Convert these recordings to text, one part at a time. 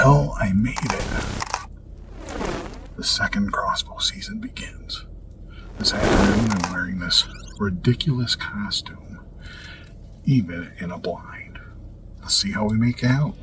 Well, I made it. The second crossbow season begins. This afternoon I'm wearing this ridiculous costume, even in a blind. Let's see how we make out.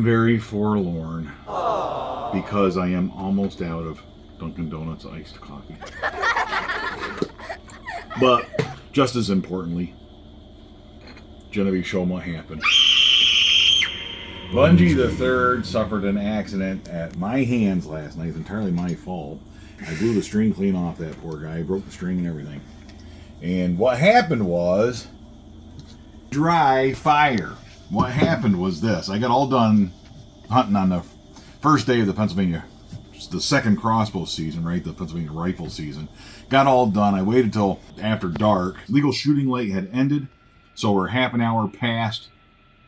Very forlorn because I am almost out of Dunkin' Donuts iced coffee. But just as importantly, Genevieve showed what happened. Bunjie the Third suffered an accident at my hands last night. It's entirely my fault. I blew the string clean off that poor guy. I broke the string and everything. And what happened was dry fire. What happened was this. I got all done hunting on the first day of the second crossbow season, right? The Pennsylvania rifle season. Got all done. I waited till after dark. Legal shooting light had ended, so we're half an hour past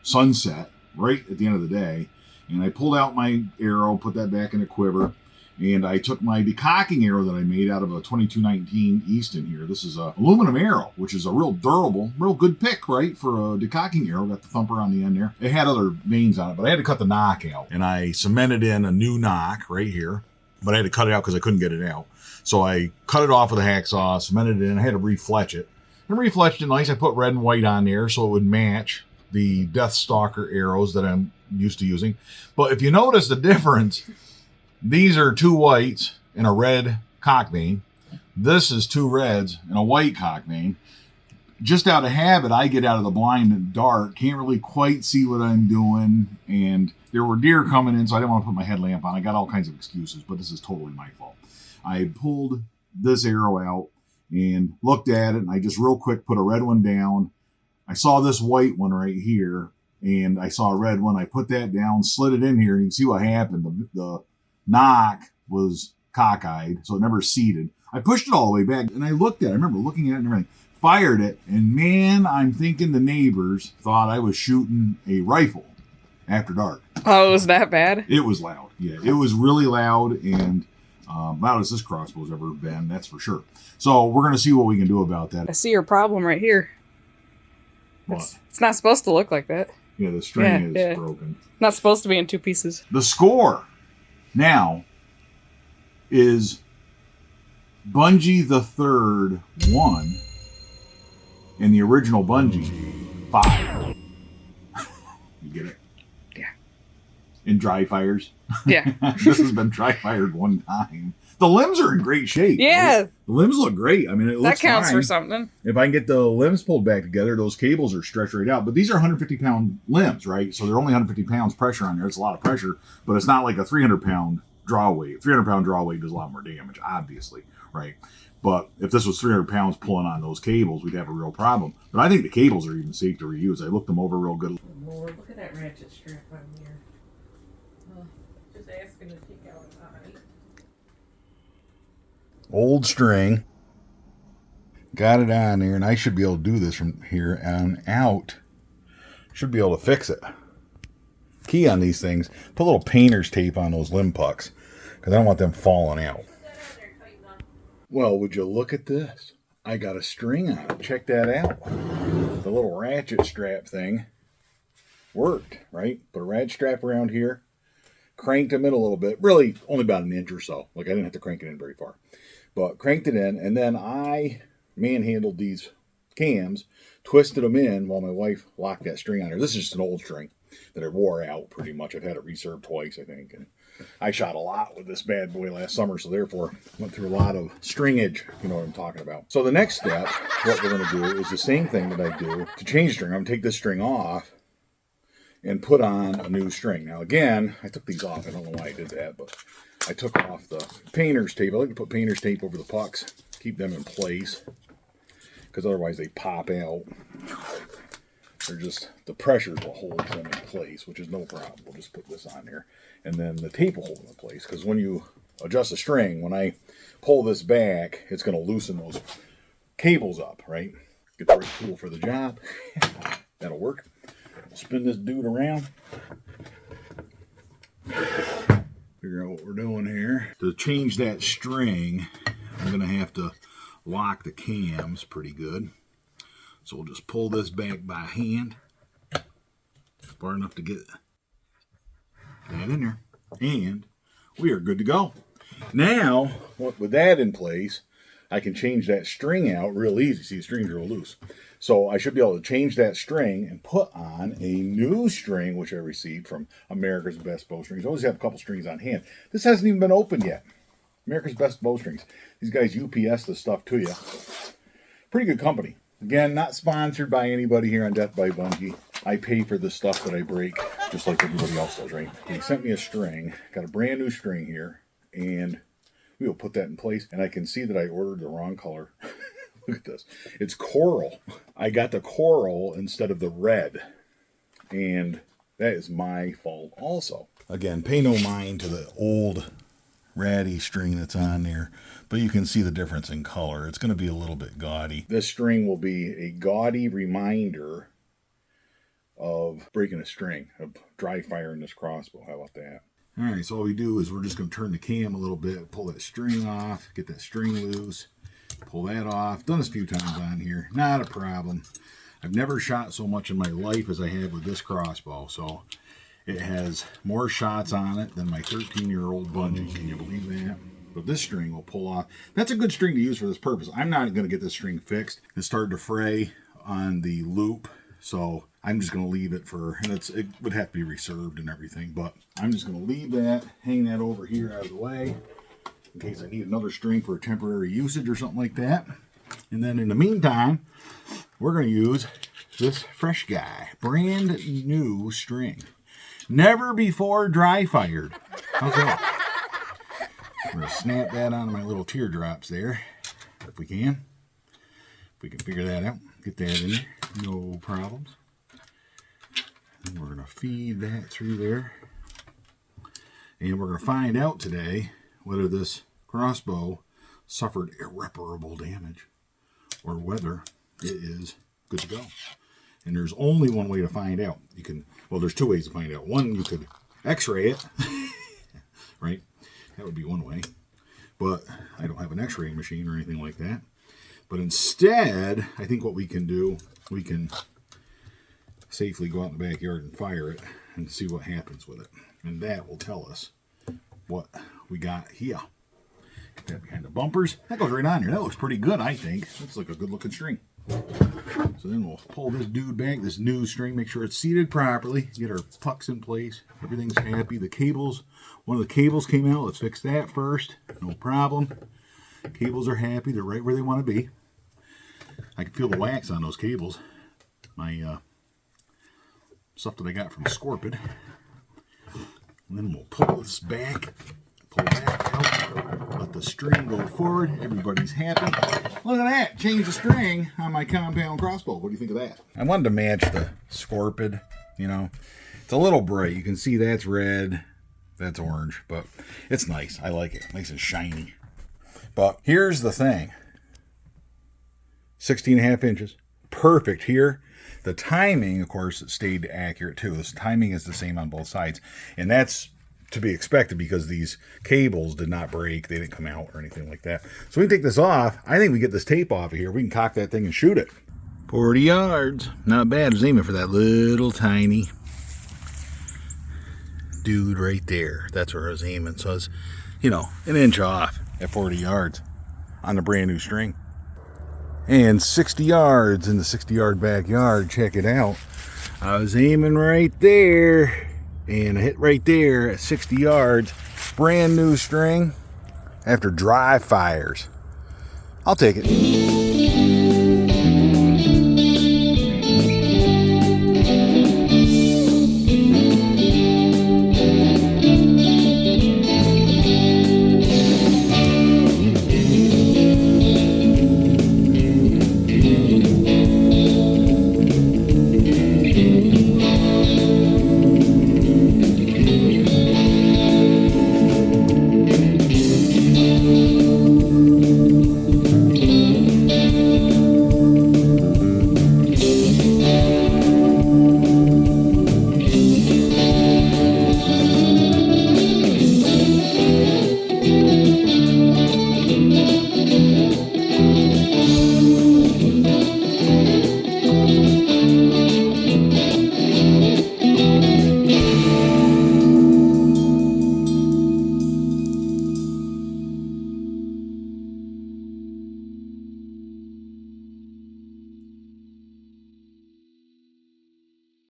sunset, right at the end of the day. And I pulled out my arrow, put that back in the quiver, and I took my decocking arrow that I made out of a 2219 Easton here. This is an aluminum arrow, which is a real durable, real good pick, right, for a decocking arrow. Got the thumper on the end there. It had other veins on it, but I had to cut the nock out. And I cemented in a new nock right here, but I had to cut it out because I couldn't get it out. So I cut it off with a hacksaw, cemented it in. I had to refletch it. And refletched it nice. I put red and white on there so it would match the Deathstalker arrows that I'm used to using. But if you notice the difference, these are two whites and a red cock vein. This is two reds and a white cock vein. Just out of habit, I get out of the blind and dark. Can't really quite see what I'm doing. And there were deer coming in, so I didn't want to put my headlamp on. I got all kinds of excuses, but this is totally my fault. I pulled this arrow out and looked at it, and I just real quick put a red one down. I saw this white one right here, and I saw a red one. I put that down, slid it in here, and you can see what happened. The nock was cockeyed, so it never seated. I pushed it all the way back, and I looked at it. I remember looking at it and everything. Fired it, and man, I'm thinking the neighbors thought I was shooting a rifle after dark. Oh, it was that bad? It was loud. Yeah, it was really loud, and loud as this crossbow's ever been, that's for sure. So we're going to see what we can do about that. I see your problem right here. What? It's not supposed to look like that. Yeah, the string is broken. Not supposed to be in two pieces. The score now is Bunjie the Third 1 and the original Bunjie 5. You get it? Yeah. In dry fires? Yeah. This has been dry fired one time. The limbs are in great shape. Yeah. Right? The limbs look great. I mean, it looks that counts fine. for something. If I can get the limbs pulled back together, those cables are stretched right out. But these are 150-pound limbs, right? So they're only 150 pounds pressure on there. It's a lot of pressure, but it's not like a 300-pound draw weight. 300-pound draw weight does a lot more damage, obviously, right? But if this was 300 pounds pulling on those cables, we'd have a real problem. But I think the cables are even safe to reuse. I looked them over real good. Lord, look at that ratchet strap on here. Just asking to take out an eye. Old string. Got it on there, and I should be able to do this from here on out. Should be able to fix it. Key on these things, put a little painter's tape on those limb pucks, because I don't want them falling out. Well, would you look at this? I got a string on it. Check that out. The little ratchet strap thing worked, right? Put a ratchet strap around here. Cranked them in a little bit. Really, only about an inch or so. Like, I didn't have to crank it in very far. But cranked it in, and then I manhandled these cams, twisted them in while my wife locked that string on her. This is just an old string that I wore out pretty much. I've had it reserved twice, I think. And I shot a lot with this bad boy last summer, so therefore went through a lot of stringage, you know what I'm talking about. So the next step, what we're going to do is the same thing that I do to change string. I'm going to take this string off and put on a new string. Now again, I took these off. I don't know why I did that, but I took off the painter's tape. I like to put painter's tape over the pucks, keep them in place, because otherwise they pop out. They're just, the pressure will hold them in place, which is no problem. We'll just put this on there, and then the tape will hold them in place, because when you adjust the string, when I pull this back, it's going to loosen those cables up, right? Get the right tool for the job. That'll work. We'll spin this dude around. Figure out what we're doing here. To change that string, I'm going to have to lock the cams pretty good. So we'll just pull this back by hand. Far enough to get that in there. And we are good to go. Now, with that in place, I can change that string out real easy. See, the string's real loose. So I should be able to change that string and put on a new string, which I received from America's Best Bowstrings. I always have a couple strings on hand. This hasn't even been opened yet. America's Best Bowstrings. These guys UPS this stuff to you. Pretty good company. Again, not sponsored by anybody here on Death by Bunjie. I pay for the stuff that I break, just like everybody else does, right? They sent me a string. Got a brand new string here, and we will put that in place. And I can see that I ordered the wrong color. Look at this. It's coral. I got the coral instead of the red. And that is my fault also. Again, pay no mind to the old ratty string that's on there. But you can see the difference in color. It's going to be a little bit gaudy. This string will be a gaudy reminder of breaking a string, of dry firing this crossbow. How about that? All right, so all we do is we're just going to turn the cam a little bit, pull that string off, get that string loose, pull that off. Done this a few times on here. Not a problem. I've never shot so much in my life as I have with this crossbow. So it has more shots on it than my 13-year-old Bunjie. Can you believe that? But this string will pull off. That's a good string to use for this purpose. I'm not going to get this string fixed. It started to fray on the loop. So I'm just going to leave it for, and it would have to be reserved and everything, but I'm just going to leave that, hang that over here out of the way in case I need another string for temporary usage or something like that. And then in the meantime, we're going to use this fresh guy, brand new string. Never before dry fired. How's that? I'm going to snap that onto my little teardrops there, if we can. If we can figure that out, get that in there, no problems. And we're going to feed that through there. And we're going to find out today whether this crossbow suffered irreparable damage or whether it is good to go. And there's only one way to find out. You can, well, there's two ways to find out. One, you could x-ray it, right? That would be one way. But I don't have an x-ray machine or anything like that. But instead, I think what we can do, we can safely go out in the backyard and fire it and see what happens with it. And that will tell us what we got here. Get that behind the bumpers. That goes right on here. That looks pretty good, I think. Looks like a good looking string. So then we'll pull this dude back, this new string, make sure it's seated properly, get our pucks in place, everything's happy. The cables, one of the cables came out. Let's fix that first. No problem. Cables are happy. They're right where they want to be. I can feel the wax on those cables. My stuff that I got from Scorpyd. And then we'll pull this back, pull that out, let the string go forward. Everybody's happy. Look at that, change the string on my compound crossbow. What do you think of that? I wanted to match the Scorpyd, you know. It's a little bright. You can see that's red, that's orange, but it's nice. I like it, nice and shiny. But here's the thing. 16.5 inches, perfect here. The timing, of course, stayed accurate too. This timing is the same on both sides. And that's to be expected because these cables did not break. They didn't come out or anything like that. So we can take this off. I think we get this tape off of here. We can cock that thing and shoot it. 40 yards. Not bad. I was aiming for that little tiny dude right there. That's where I was aiming. So I was, you know, an inch off at 40 yards on the brand new string. And 60 yards in the 60-yard backyard. Check it out. I was aiming right there. And I hit right there at 60 yards. Brand new string after dry fires. I'll take it.